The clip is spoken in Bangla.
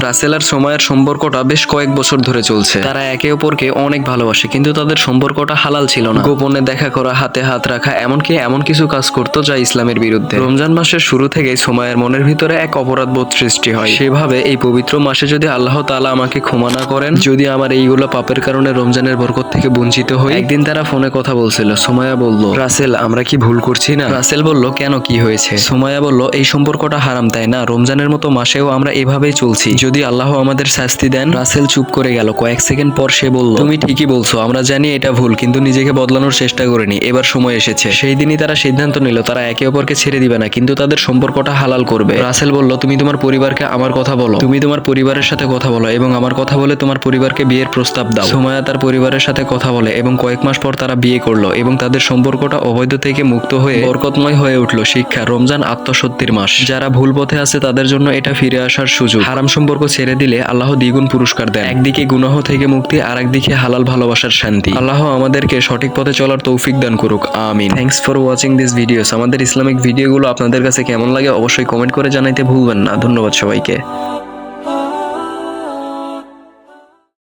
রাসেল আর সোমায়ার সম্পর্কটা বেশ কয়েক বছর ধরে চলছে। তারা একে অপরকে অনেক ভালোবাসে, কিন্তু তাদের সম্পর্কটা হালাল ছিল না। গোপনে দেখা করা, হাতে হাত রাখা, এমনকি এমন কিছু কাজ করতো যা ইসলামের বিরুদ্ধে। রমজান মাসের শুরু থেকেই সোমায়ার মনের ভিতরে এক অপরাধবোধ সৃষ্টি হয়। সেভাবে এই পবিত্র মাসে যদি আল্লাহ তাআলা আমাকে ক্ষমা না করেন, যদি আমার এইগুলো পাপের কারণে রমজানের বরকত থেকে বঞ্চিত হই। একদিন তারা ফোনে কথা বলছিল। সোমায়া বলল, রাসেল আমরা কি ভুল করছি না? রাসেল বলল, কেন, কি হয়েছে? সোমায়া বলল, এই সম্পর্কটা হারাম, তাই না? রমজানের মতো মাসেও আমরা এভাবেই চলছি, যদি আল্লাহ আমাদের শাস্তি দেন। রাসেল চুপ করে গেল। কয়েক সেকেন্ড পর সে বলল, তুমি ঠিকই বলছো, আমরা জানি এটা ভুল, কিন্তু নিজেকে বদলানোর চেষ্টা করিনি। এবার সময় এসেছে। সেই দিনই তারা সিদ্ধান্ত নিল তারা একে অপরকে ছেড়ে দিবে না, কিন্তু তাদের সম্পর্কটা হালাল করবে। রাসেল বলল, তুমি তোমার পরিবারকে আমার কথা বলো, তুমি তোমার পরিবারের সাথে কথা বলো এবং আমার কথা বলে তোমার পরিবারকে বিয়ের প্রস্তাব দাও। সোমায়া তার পরিবারের সাথে কথা বলে এবং কয়েক মাস পর তারা বিয়ে করলো এবং তাদের সম্পর্কটা অবৈধ থেকে মুক্ত হয়ে বরকতময় হয়ে উঠলো। শিক্ষা: রমজান আত্মসত্যির মাস। যারা ভুল পথে আছে তাদের জন্য এটা ফিরে আসার সুযোগ। হারাম সম্পর্ক ছেড়ে দিলে আল্লাহ দ্বিগুণ পুরস্কার দেন। একদিকে গুনাহ থেকে মুক্তি, আর একদিকে হালাল ভালোবাসার শান্তি। আল্লাহ আমাদেরকে সঠিক পথে চলার তৌফিক দান করুক, আমিন। Thanks for watching this videos. আমাদের ইসলামিক ভিডিওগুলো আপনাদের কাছে কেমন লাগে অবশ্যই কমেন্ট করে জানাইতে ভুলবেন না। ধন্যবাদ সবাইকে।